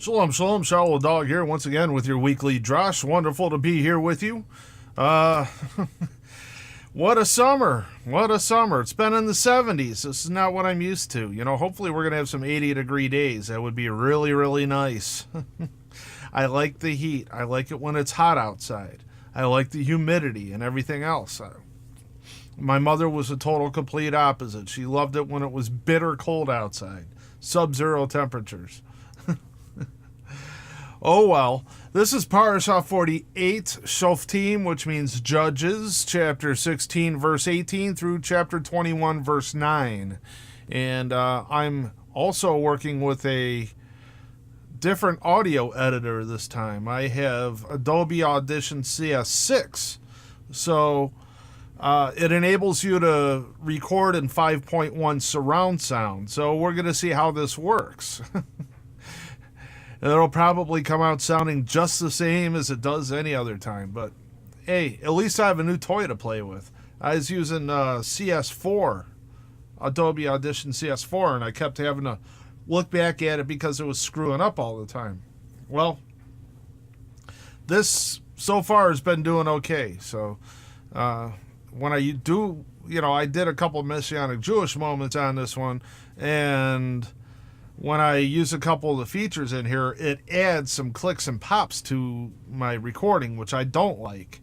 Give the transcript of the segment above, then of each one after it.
Shalom, shalom, Shallow Dog here once again with your weekly Drosh. Wonderful to be here with you. What a summer. What a summer. It's been in the 70s. This is not what I'm used to. Hopefully we're going to have some 80-degree days. That would be really, really nice. I like the heat. I like it when it's hot outside. I like the humidity and everything else. My mother was a total complete opposite. She loved it when it was bitter cold outside. Sub-zero temperatures. Oh well, this is Parashah 48, Shof'tim, which means Judges, chapter 16, verse 18 through chapter 21, verse 9. And I'm also working with a different audio editor this time. I have Adobe Audition CS6, so it enables you to record in 5.1 surround sound. So we're going to see how this works. It'll probably come out sounding just the same as it does any other time. But, hey, at least I have a new toy to play with. I was using CS4, Adobe Audition CS4, and I kept having to look back at it because it was screwing up all the time. Well, this so far has been doing okay. So, when I do, I did a couple Messianic Jewish moments on this one, and when I use a couple of the features in here, it adds some clicks and pops to my recording, which I don't like.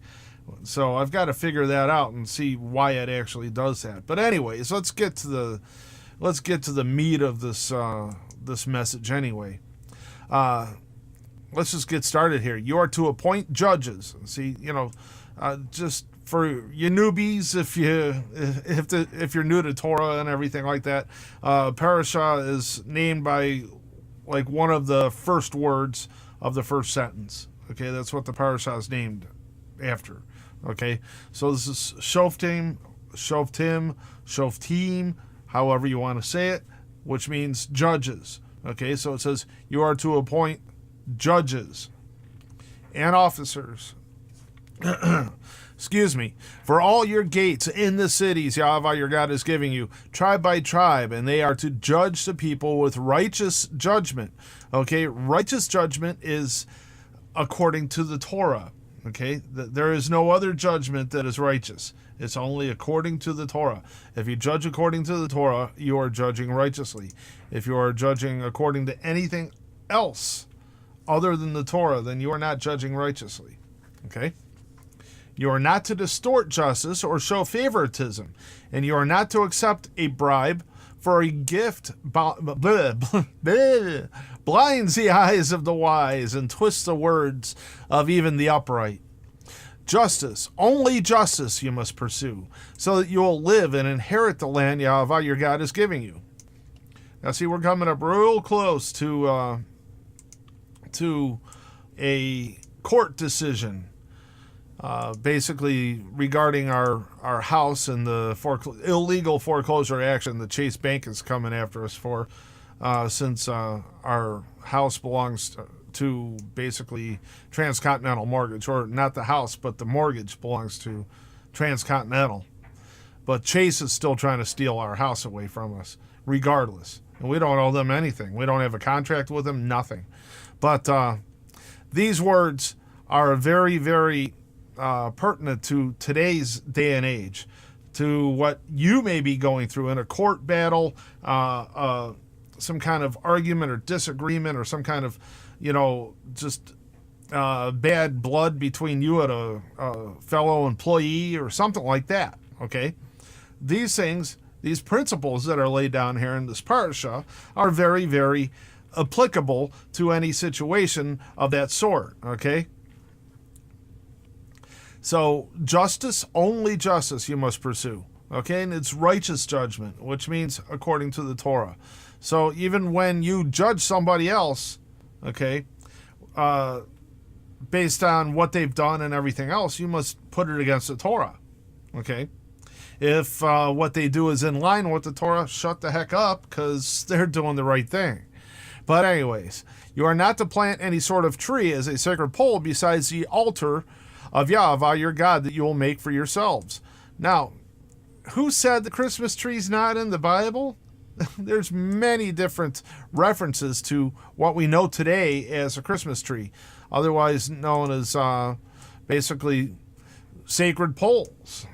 So I've got to figure that out and see why it actually does that. But anyways, let's get to the meat of this this message anyway. Let's just get started here. You are to appoint judges. See, just for you newbies, if you're new to Torah and everything like that, Parashah is named by like one of the first words of the first sentence. Okay, that's what the Parashah is named after. Okay, so this is Shof'tim, however you want to say it, which means judges. Okay, so it says you are to appoint judges and officers. Excuse me, for all your gates in the cities Yahweh your God is giving you, tribe by tribe, and they are to judge the people with righteous judgment. Okay, righteous judgment is according to the Torah. Okay, there is no other judgment that is righteous. It's only according to the Torah. If you judge according to the Torah, you are judging righteously. If you are judging according to anything else other than the Torah, then you are not judging righteously. Okay? You are not to distort justice or show favoritism, and you are not to accept a bribe for a gift blinds the eyes of the wise and twists the words of even the upright. Justice, only justice you must pursue, so that you will live and inherit the land Yahweh your God is giving you. Now see, we're coming up real close to a court decision. Basically regarding our house and the illegal foreclosure action that Chase Bank is coming after us for, since our house belongs to basically Transcontinental Mortgage, or not the house, but the mortgage belongs to Transcontinental. But Chase is still trying to steal our house away from us, regardless. And we don't owe them anything. We don't have a contract with them, nothing. But these words are very, very pertinent to today's day and age, to what you may be going through in a court battle, some kind of argument or disagreement, or some kind of, just bad blood between you and a fellow employee or something like that. Okay, these things, these principles that are laid down here in this parasha are very, very applicable to any situation of that sort. Okay. So justice, only justice you must pursue. Okay, and it's righteous judgment, which means according to the Torah. So even when you judge somebody else, okay, based on what they've done and everything else, you must put it against the Torah. Okay, if what they do is in line with the Torah, shut the heck up, because they're doing the right thing. But anyways, you are not to plant any sort of tree as a sacred pole besides the altar of Yahweh your God that you will make for yourselves. Now, who said the Christmas tree's not in the Bible? There's many different references to what we know today as a Christmas tree, otherwise known as basically sacred poles,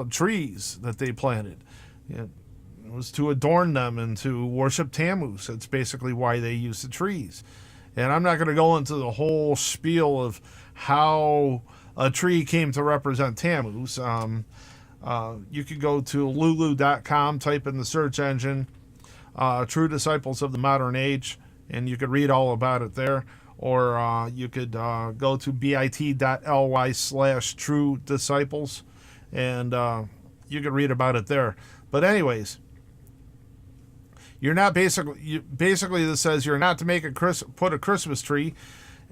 trees that they planted. It was to adorn them and to worship Tammuz. That's basically why they used the trees. And I'm not going to go into the whole spiel of how a tree came to represent Tammuz. You could go to lulu.com, type in the search engine, True Disciples of the Modern Age, and you could read all about it there. Or you could go to bit.ly/True Disciples, and you could read about it there. But anyways, you're not basically this says you're not to put a Christmas tree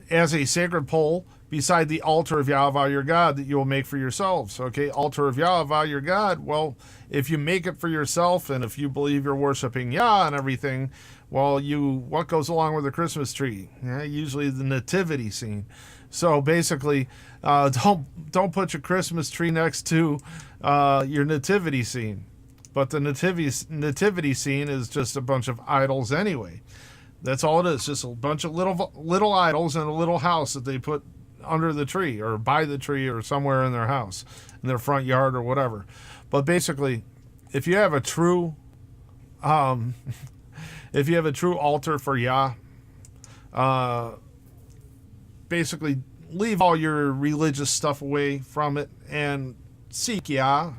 as a sacred pole beside the altar of Yahweh your God that you will make for yourselves. Okay, altar of Yahweh your God. Well, if you make it for yourself, and if you believe you're worshiping Yah and everything, well, what goes along with a Christmas tree? Yeah, usually the nativity scene. So basically, don't put your Christmas tree next to your nativity scene. But the nativity scene is just a bunch of idols anyway. That's all it is, just a bunch of little idols in a little house that they put under the tree or by the tree or somewhere in their house, in their front yard or whatever. But basically, if you have a true altar for Yah, basically leave all your religious stuff away from it and seek Yah,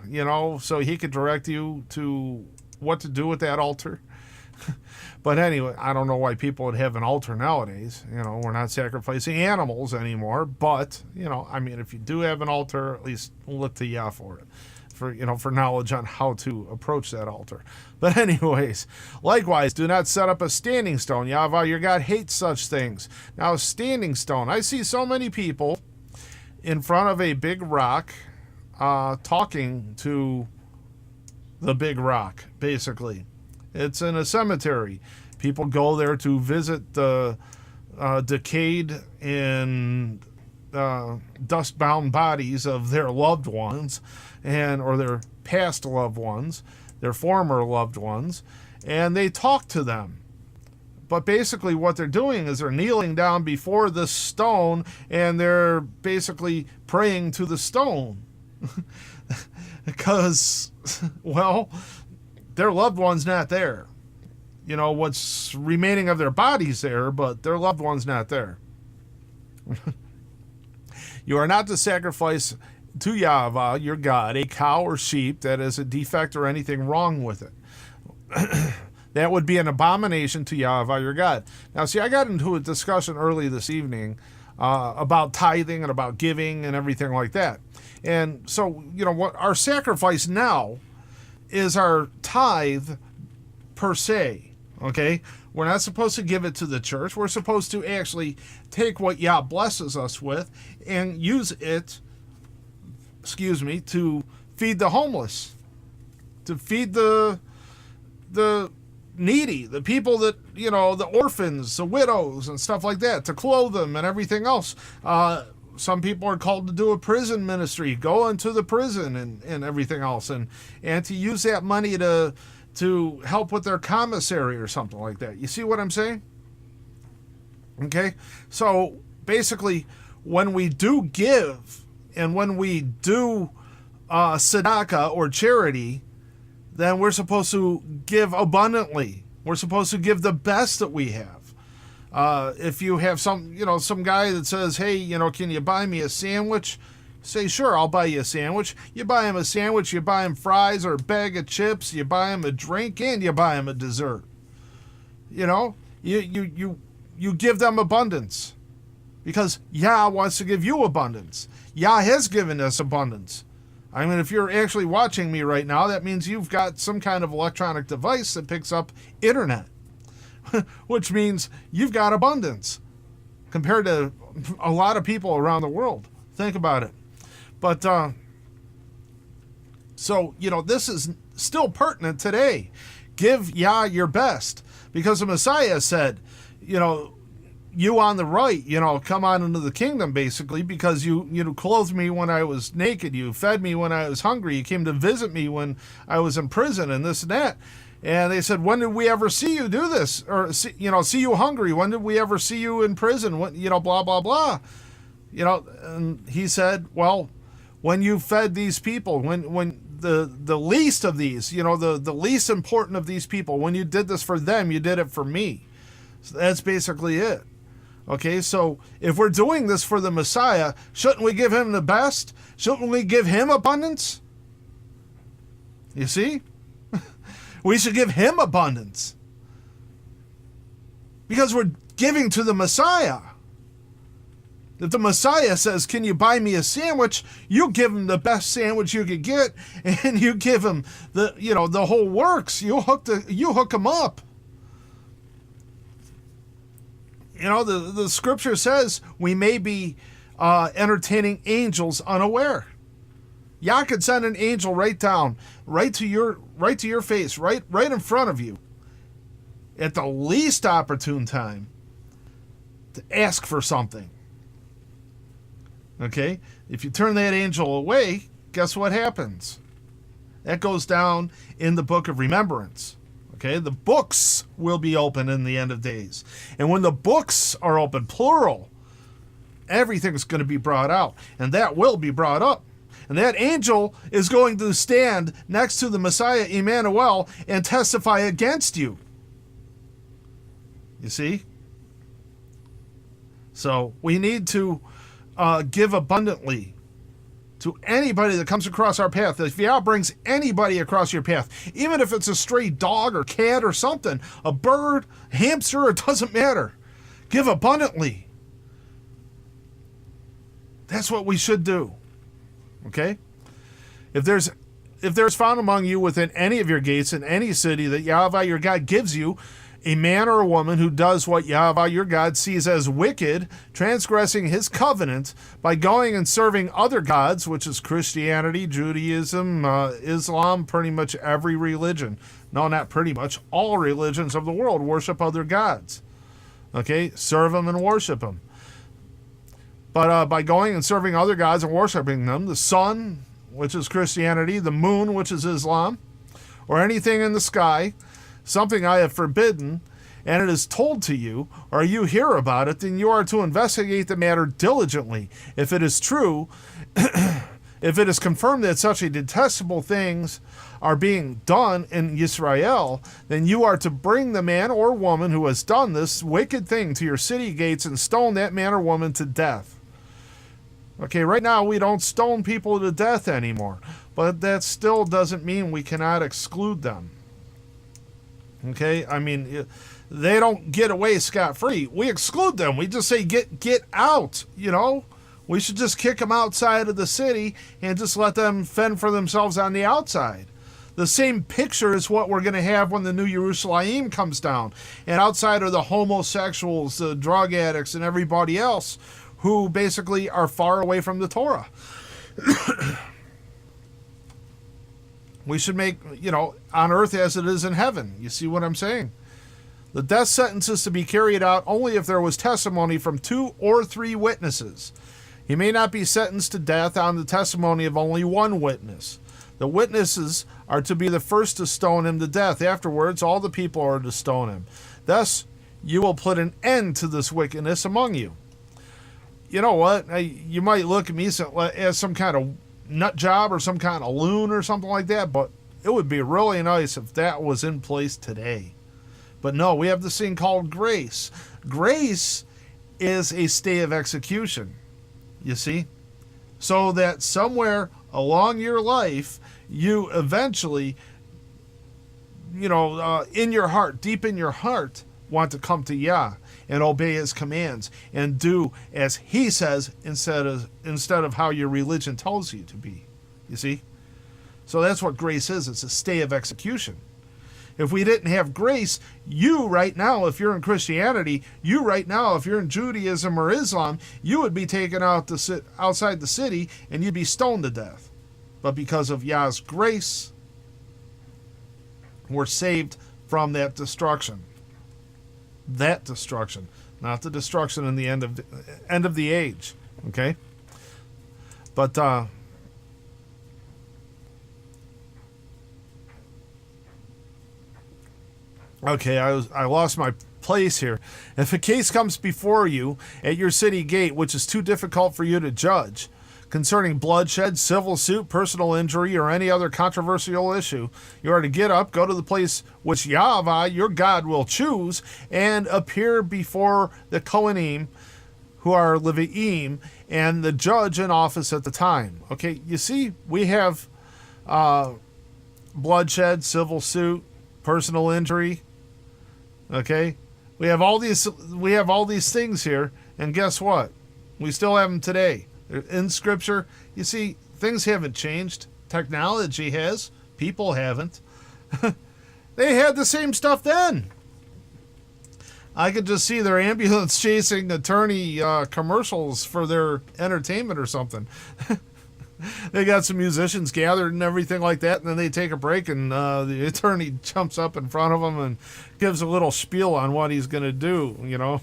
so he could direct you to what to do with that altar. But anyway, I don't know why people would have an altar nowadays. We're not sacrificing animals anymore. But, if you do have an altar, at least look to Yah for it. For knowledge on how to approach that altar. But anyways, likewise, do not set up a standing stone. Yahweh your God hates such things. Now, a standing stone. I see so many people in front of a big rock talking to the big rock, basically. It's in a cemetery. People go there to visit the decayed and dust-bound bodies of their loved ones, or their past loved ones, their former loved ones, and they talk to them. But basically what they're doing is they're kneeling down before the stone, and they're basically praying to the stone. Because, well, their loved one's not there. What's remaining of their body's there, but their loved one's not there. You are not to sacrifice to Yahweh, your God, a cow or sheep that is a defect or anything wrong with it. That would be an abomination to Yahweh, your God. Now, see, I got into a discussion early this evening about tithing and about giving and everything like that. And so, what our sacrifice now is our tithe per se, okay? We're not supposed to give it to the church. We're supposed to actually take what Yah blesses us with and use it, to feed the homeless, to feed the needy, the people that, the orphans, the widows and stuff like that, to clothe them and everything else. Some people are called to do a prison ministry, go into the prison and everything else, and to use that money to help with their commissary or something like that. You see what I'm saying? Okay? So basically, when we do give and when we do tzedakah or charity, then we're supposed to give abundantly. We're supposed to give the best that we have. If you have some guy that says, hey, can you buy me a sandwich? Say, sure, I'll buy you a sandwich. You buy him a sandwich, you buy him fries or a bag of chips, you buy him a drink, and you buy him a dessert. You give them abundance. Because Yah wants to give you abundance. Yah has given us abundance. I mean, if you're actually watching me right now, that means you've got some kind of electronic device that picks up internet. Which means you've got abundance compared to a lot of people around the world. Think about it. But, so, this is still pertinent today. Give Yah your best. Because the Messiah said, you on the right, come on into the kingdom, basically, because you clothed me when I was naked. You fed me when I was hungry. You came to visit me when I was in prison and this and that. And they said, when did we ever see you do this? Or, see you hungry? When did we ever see you in prison? What, blah, blah, blah. And he said, well, when you fed these people, when the least of these, the least important of these people, when you did this for them, you did it for me. So that's basically it. Okay, so if we're doing this for the Messiah, shouldn't we give him the best? Shouldn't we give him abundance? You see? We should give him abundance. Because we're giving to the Messiah. If the Messiah says, can you buy me a sandwich? You give him the best sandwich you could get, and you give him the whole works. You hook him up. The scripture says we may be entertaining angels unaware. Yah could send an angel right to your face, right in front of you, at the least opportune time, to ask for something. Okay? If you turn that angel away, guess what happens? That goes down in the book of remembrance. Okay? The books will be open in the end of days. And when the books are open, plural, everything's going to be brought out. And that will be brought up. And that angel is going to stand next to the Messiah, Emmanuel, and testify against you. You see? So we need to give abundantly to anybody that comes across our path. If Yah brings anybody across your path, even if it's a stray dog or cat or something, a bird, hamster, it doesn't matter. Give abundantly. That's what we should do. Okay? If there's found among you within any of your gates in any city that Yahweh your God gives you, a man or a woman who does what Yahweh your God sees as wicked, transgressing his covenant by going and serving other gods, which is Christianity, Judaism, Islam, pretty much every religion. No, not pretty much. All religions of the world worship other gods. Okay? Serve them and worship them. But by going and serving other gods and worshiping them, the sun, which is Christianity, the moon, which is Islam, or anything in the sky, something I have forbidden, and it is told to you, or you hear about it, then you are to investigate the matter diligently. If it is true, if it is confirmed that such a detestable things are being done in Israel, then you are to bring the man or woman who has done this wicked thing to your city gates and stone that man or woman to death. Okay, right now we don't stone people to death anymore, but that still doesn't mean we cannot exclude them. Okay, I mean, they don't get away scot-free. We exclude them. We just say, get out, We should just kick them outside of the city and just let them fend for themselves on the outside. The same picture is what we're going to have when the New Jerusalem comes down. And outside are the homosexuals, the drug addicts, and everybody else who basically are far away from the Torah. We should make, on earth as it is in heaven. You see what I'm saying? The death sentence is to be carried out only if there was testimony from 2 or 3 witnesses. He may not be sentenced to death on the testimony of only one witness. The witnesses are to be the first to stone him to death. Afterwards, all the people are to stone him. Thus, you will put an end to this wickedness among you. You know what? You might look at me as some kind of nut job or some kind of loon or something like that, but it would be really nice if that was in place today. But no, we have this thing called grace. Grace is a stay of execution, you see? So that somewhere along your life, you eventually, in your heart, deep in your heart, want to come to Yah and obey his commands and do as he says instead of how your religion tells you to be. You see? So that's what grace is. It's a stay of execution. If we didn't have grace, you right now, if you're in Christianity, you right now, if you're in Judaism or Islam, you would be taken out outside the city and you'd be stoned to death. But because of Yah's grace, we're saved from that destruction. That destruction, not the destruction in the end of the age. Okay? But, Okay, I lost my place here. If a case comes before you at your city gate, which is too difficult for you to judge, concerning bloodshed, civil suit, personal injury, or any other controversial issue, you are to get up, go to the place which Yahweh, your God, will choose, and appear before the Kohanim, who are Levi'im, and the judge in office at the time. Okay, you see, we have bloodshed, civil suit, personal injury. Okay, we have all these things here, and guess what? We still have them today. They're in Scripture. You see, things haven't changed. Technology has. People haven't. They had the same stuff then. I could just see their ambulance chasing attorney commercials for their entertainment or something. They got some musicians gathered and everything like that, and then they take a break, and the attorney jumps up in front of them and gives a little spiel on what he's going to do, you know.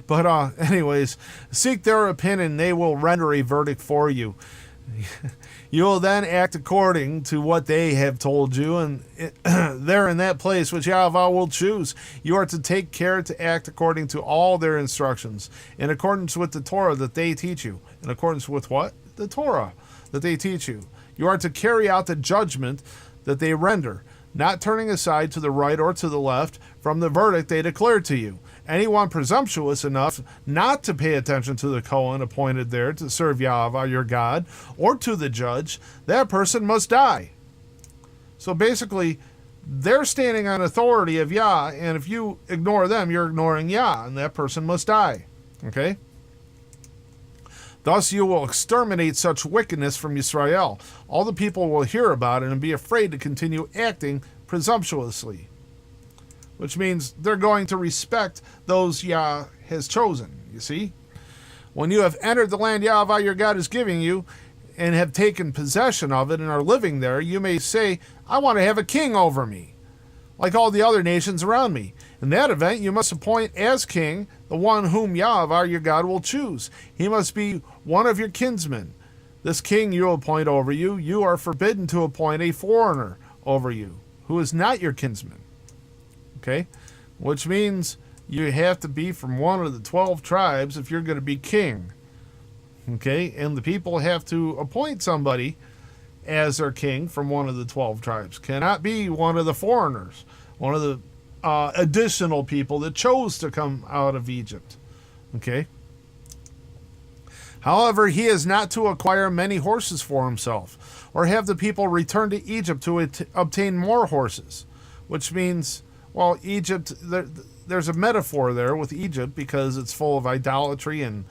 But anyways, seek their opinion, they will render a verdict for you. You will then act according to what they have told you, and there in that place which Yahweh will choose, you are to take care to act according to all their instructions, in accordance with the Torah that they teach you. In accordance with what? The Torah that they teach you. You are to carry out the judgment that they render, not turning aside to the right or to the left from the verdict they declare to you. Anyone presumptuous enough not to pay attention to the Kohen appointed there to serve Yahweh your God, or to the judge, that person must die. So basically, they're standing on authority of Yah, and if you ignore them, you're ignoring Yah, and that person must die. Okay? Thus you will exterminate such wickedness from Yisrael. All the people will hear about it and be afraid to continue acting presumptuously. Which means they're going to respect those Yah has chosen, you see? When you have entered the land Yahweh your God is giving you, and have taken possession of it and are living there, you may say, I want to have a king over me, like all the other nations around me. In that event, you must appoint as king the one whom Yahweh your God will choose. He must be one of your kinsmen. This king you appoint over you. You are forbidden to appoint a foreigner over you, who is not your kinsman. Okay? Which means you have to be from one of the 12 tribes if you're going to be king. Okay? And the people have to appoint somebody as their king from one of the 12 tribes. Cannot be one of the foreigners, one of the additional people that chose to come out of Egypt. Okay? However, he is not to acquire many horses for himself, or have the people return to Egypt to obtain more horses. Which means, well, Egypt, there's a metaphor there with Egypt because it's full of idolatry and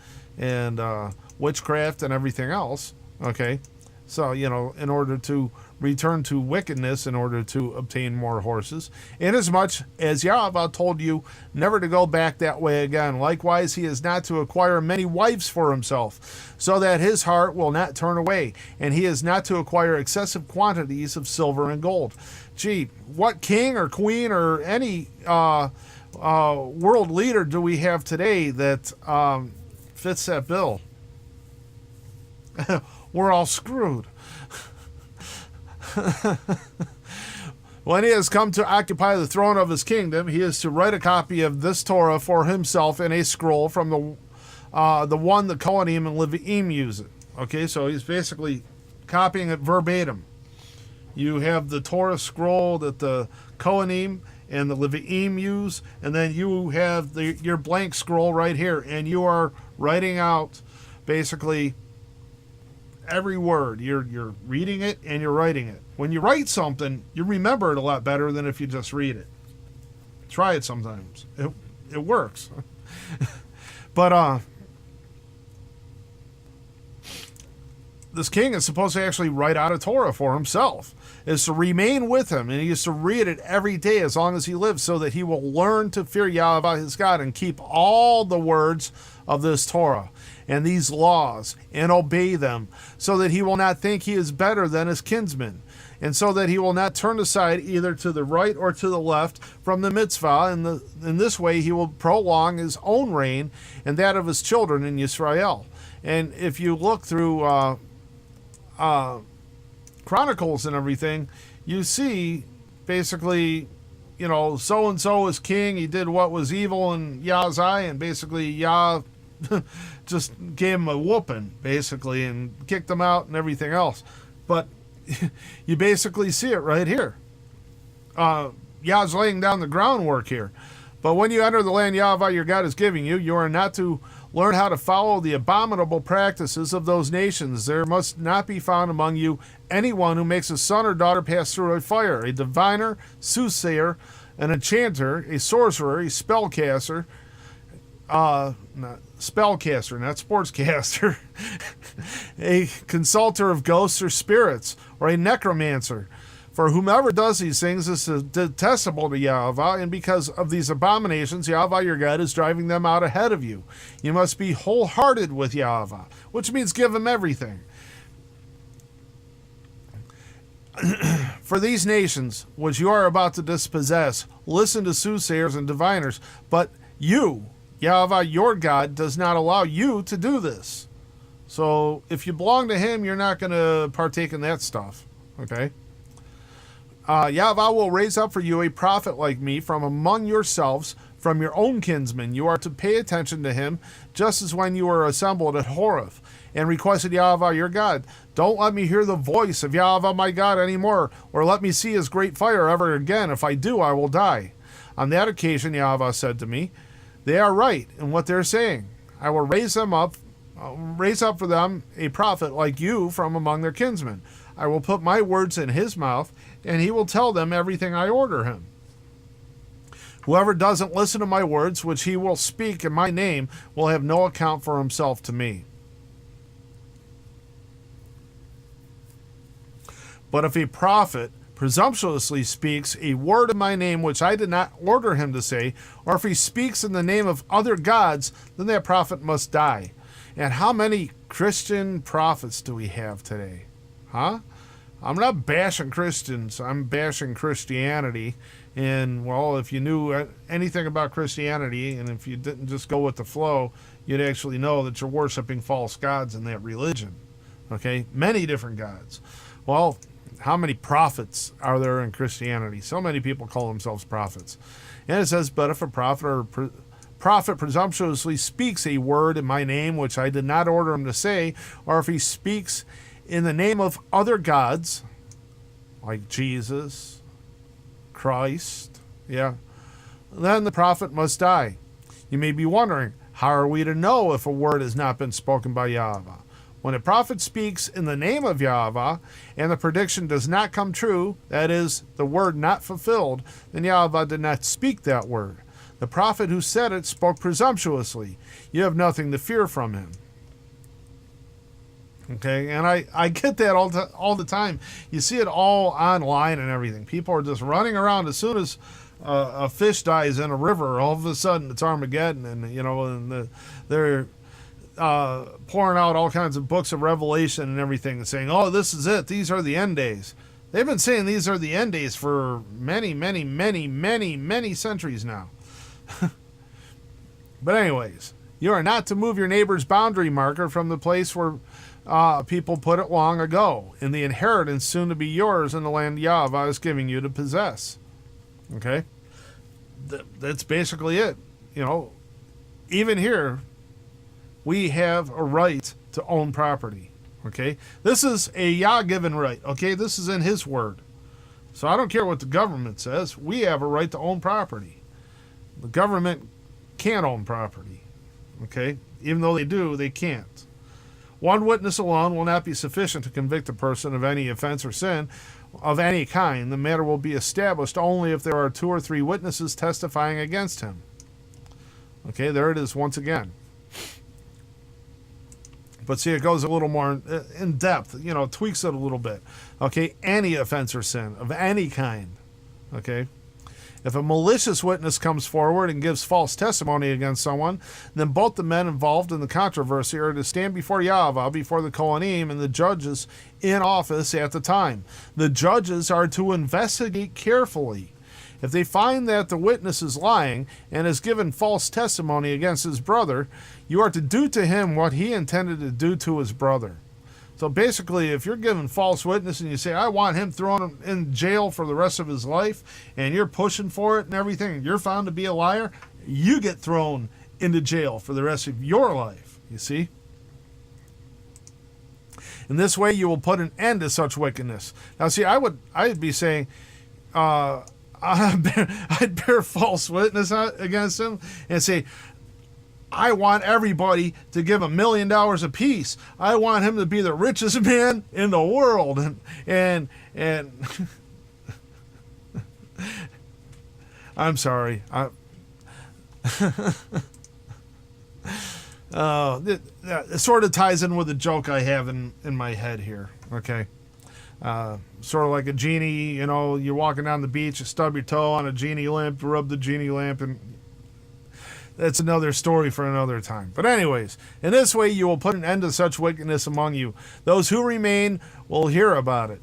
witchcraft and everything else. Okay? So, you know, in order to return to wickedness, in order to obtain more horses, inasmuch as Yahweh told you never to go back that way again. Likewise, he is not to acquire many wives for himself, so that his heart will not turn away, and he is not to acquire excessive quantities of silver and gold. Gee, what king or queen or any world leader do we have today that fits that bill? We're all screwed. When he has come to occupy the throne of his kingdom, he is to write a copy of this Torah for himself in a scroll from the one the Kohanim and Levi'im use it. Okay, so he's basically copying it verbatim. You have the Torah scroll that the Kohanim and the Levi'im use, and then you have your blank scroll right here, and you are writing out basically every word. You're reading it and you're writing it. When you write something, you remember it a lot better than if you just read it. Try it sometimes. It works. But this king is supposed to actually write out a Torah for himself. Is to remain with him, and he is to read it every day as long as he lives, so that he will learn to fear Yahweh his God and keep all the words of this Torah and these laws and obey them, so that he will not think he is better than his kinsmen, and so that he will not turn aside either to the right or to the left from the mitzvah. And in this way he will prolong his own reign and that of his children in Yisrael. And if you look through Chronicles and everything, you see basically so-and-so is king. He did what was evil in Yah's eye, and basically Yah just gave him a whooping, basically, and kicked him out and everything else. But you basically see it right here. Yah's laying down the groundwork here. But when you enter the land Yahweh your God is giving you, you are not to learn how to follow the abominable practices of those nations. There must not be found among you anyone who makes a son or daughter pass through a fire, a diviner, soothsayer, an enchanter, a sorcerer, a spellcaster, not sportscaster, a consulter of ghosts or spirits, or a necromancer. For whomever does these things is detestable to Yahweh, and because of these abominations, Yahweh your God is driving them out ahead of you. You must be wholehearted with Yahweh, which means give him everything. For these nations, which you are about to dispossess, listen to soothsayers and diviners, but you, Yahweh your God, does not allow you to do this. So if you belong to him, you're not going to partake in that stuff, okay? Yahweh will raise up for you a prophet like me from among yourselves, from your own kinsmen. You are to pay attention to him, just as when you were assembled at Horeb, and requested Yahweh your God, don't let me hear the voice of Yahweh my God anymore, or let me see his great fire ever again. If I do, I will die. On that occasion, Yahweh said to me, they are right in what they're saying. I will raise up for them a prophet like you from among their kinsmen. I will put my words in his mouth, and he will tell them everything I order him. Whoever doesn't listen to my words, which he will speak in my name, will have no account for himself to me. But if a prophet presumptuously speaks a word in my name which I did not order him to say, or if he speaks in the name of other gods, then that prophet must die. And how many Christian prophets do we have today? Huh? I'm not bashing Christians. I'm bashing Christianity. And, well, if you knew anything about Christianity, and if you didn't just go with the flow, you'd actually know that you're worshiping false gods in that religion. Okay? Many different gods. Well, how many prophets are there in Christianity? So many people call themselves prophets. And it says, but if a prophet presumptuously speaks a word in my name, which I did not order him to say, or if he speaks in the name of other gods, like Jesus, Christ, then the prophet must die. You may be wondering, how are we to know if a word has not been spoken by Yahweh? When a prophet speaks in the name of Yahweh, and the prediction does not come true, that is, the word not fulfilled, then Yahweh did not speak that word. The prophet who said it spoke presumptuously. You have nothing to fear from him. Okay, and I get that all the time. You see it all online and everything. People are just running around as soon as a fish dies in a river. All of a sudden, it's Armageddon, and they're pouring out all kinds of books of Revelation and everything, and saying, "Oh, this is it. These are the end days." They've been saying these are the end days for many, many, many, many, many centuries now. But anyways, you are not to move your neighbor's boundary marker from the place where people put it long ago, in the inheritance soon to be yours in the land Yahweh is giving you to possess. Okay? That's basically it. Even here, we have a right to own property. Okay? This is a Yah-given right. Okay? This is in his word. So I don't care what the government says. We have a right to own property. The government can't own property. Okay? Even though they do, they can't. One witness alone will not be sufficient to convict a person of any offense or sin of any kind. The matter will be established only if there are 2 or 3 witnesses testifying against him. Okay, there it is once again. But see, it goes a little more in depth, tweaks it a little bit. Okay, any offense or sin of any kind. Okay? If a malicious witness comes forward and gives false testimony against someone, then both the men involved in the controversy are to stand before Yahweh, before the Kohanim and the judges in office at the time. The judges are to investigate carefully. If they find that the witness is lying and has given false testimony against his brother, you are to do to him what he intended to do to his brother. So basically, if you're giving false witness and you say, I want him thrown in jail for the rest of his life, and you're pushing for it and everything, and you're found to be a liar, you get thrown into jail for the rest of your life, you see? In this way, you will put an end to such wickedness. Now, see, I'd be saying, I'd bear false witness against him and say, I want everybody to give $1 million apiece. I want him to be the richest man in the world. And I'm sorry. It sort of ties in with a joke I have in my head here. Okay. Sort of like a genie, you're walking down the beach, you stub your toe on a genie lamp, rub the genie lamp, and that's another story for another time. But anyways, in this way you will put an end to such wickedness among you. Those who remain will hear about it.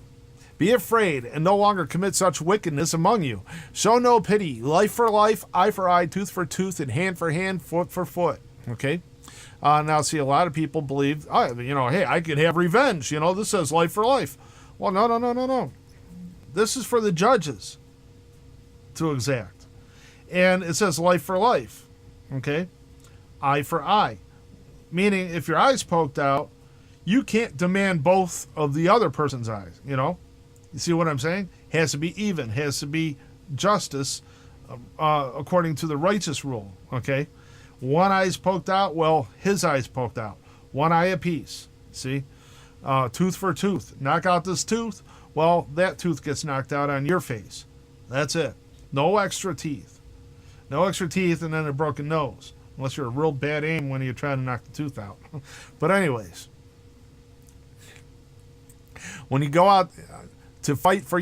Be afraid and no longer commit such wickedness among you. Show no pity. Life for life, eye for eye, tooth for tooth, and hand for hand, foot for foot. Okay? Now, see, a lot of people believe, hey, I could have revenge. This says life for life. Well, no. This is for the judges to exact. And it says life for life. Okay? Eye for eye. Meaning, if your eye's poked out, you can't demand both of the other person's eyes, You see what I'm saying? Has to be even. Has to be justice according to the righteous rule. Okay? One eye's poked out, well, his eye's poked out. One eye apiece. See? Tooth for tooth. Knock out this tooth, well, that tooth gets knocked out on your face. That's it. No extra teeth. No extra teeth and then a broken nose. Unless you're a real bad aim when you're trying to knock the tooth out. But anyways, when you go out to fight for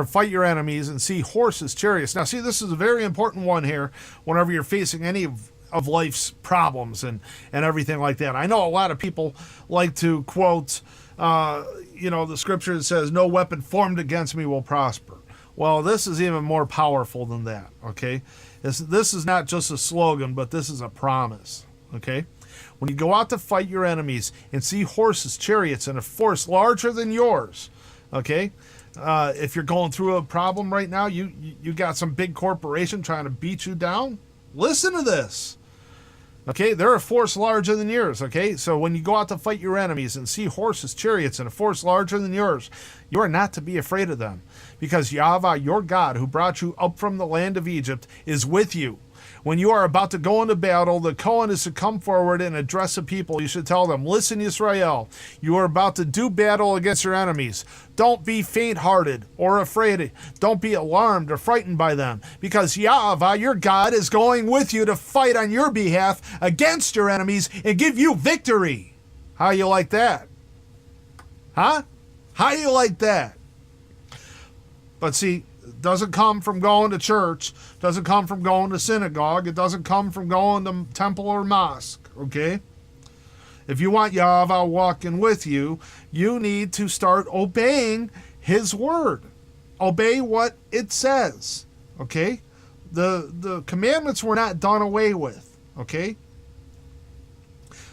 fight your enemies and see horses, chariots. Now, see, this is a very important one here whenever you're facing any of life's problems and everything like that. I know a lot of people like to quote, the scripture that says, no weapon formed against me will prosper. Well, this is even more powerful than that, okay? This is not just a slogan, but this is a promise, okay? When you go out to fight your enemies and see horses, chariots, and a force larger than yours, okay? If you're going through a problem right now, you got some big corporation trying to beat you down, listen to this. Okay, they're a force larger than yours, okay? So when you go out to fight your enemies and see horses, chariots, and a force larger than yours, you are not to be afraid of them, because Yahweh, your God, who brought you up from the land of Egypt, is with you. When you are about to go into battle, the Kohen is to come forward and address the people. You should tell them, listen, Israel, you are about to do battle against your enemies. Don't be faint-hearted or afraid. Don't be alarmed or frightened by them, because Yahweh, your God, is going with you to fight on your behalf against your enemies and give you victory. How you like that? Huh? How you like that? But see, it doesn't come from going to church, doesn't come from going to synagogue, it doesn't come from going to temple or mosque, okay? If you want Yahweh walking with you, you need to start obeying his word. Obey what it says, okay? The commandments were not done away with, okay?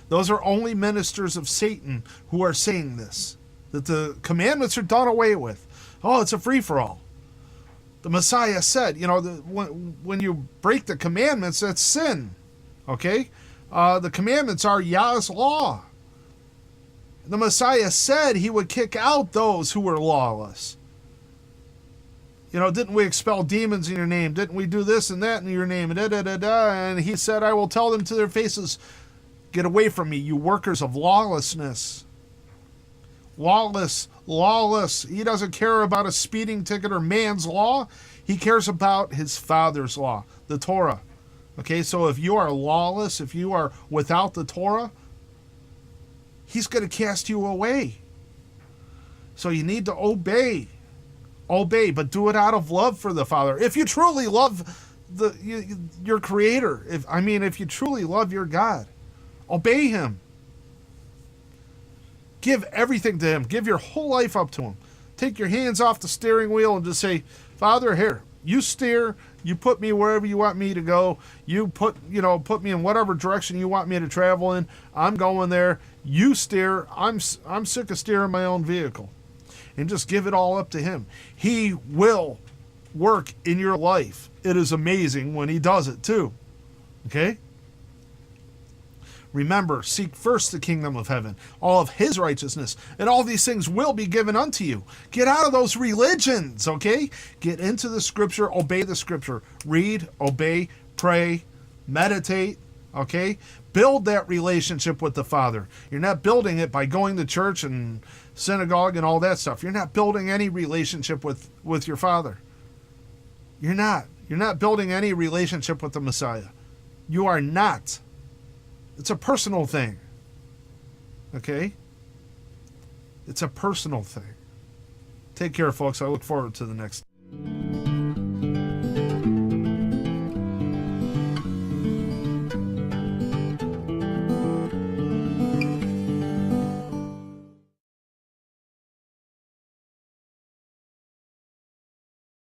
Those are only ministers of Satan who are saying this, that the commandments are done away with. Oh, it's a free-for-all. The Messiah said, when you break the commandments, that's sin. Okay? The commandments are Yah's law. The Messiah said he would kick out those who were lawless. Didn't we expel demons in your name? Didn't we do this and that in your name? And he said, I will tell them to their faces, get away from me, you workers of lawlessness. Lawless. He doesn't care about a speeding ticket or man's law. He cares about his Father's law, the Torah. Okay, so if you are lawless, if you are without the Torah, he's going to cast you away. So you need to obey, but do it out of love for the Father. If you truly love your Creator, if you truly love your God, obey him. Give everything to him. Give your whole life up to him. Take your hands off the steering wheel and just say, Father, here, you steer. You put me wherever you want me to go. You put me in whatever direction you want me to travel in. I'm going there, You steer. I'm sick of steering my own vehicle, and just give it all up to him. He will work in your life. It is amazing when he does it too. Okay? Remember, seek first the kingdom of heaven, all of his righteousness, and all these things will be given unto you. Get out of those religions, okay? Get into the scripture, obey the scripture. Read, obey, pray, meditate, okay? Build that relationship with the Father. You're not building it by going to church and synagogue and all that stuff. You're not building any relationship with your Father. You're not. You're not building any relationship with the Messiah. You are not. It's a personal thing. Okay? It's a personal thing. Take care, folks. I look forward to the next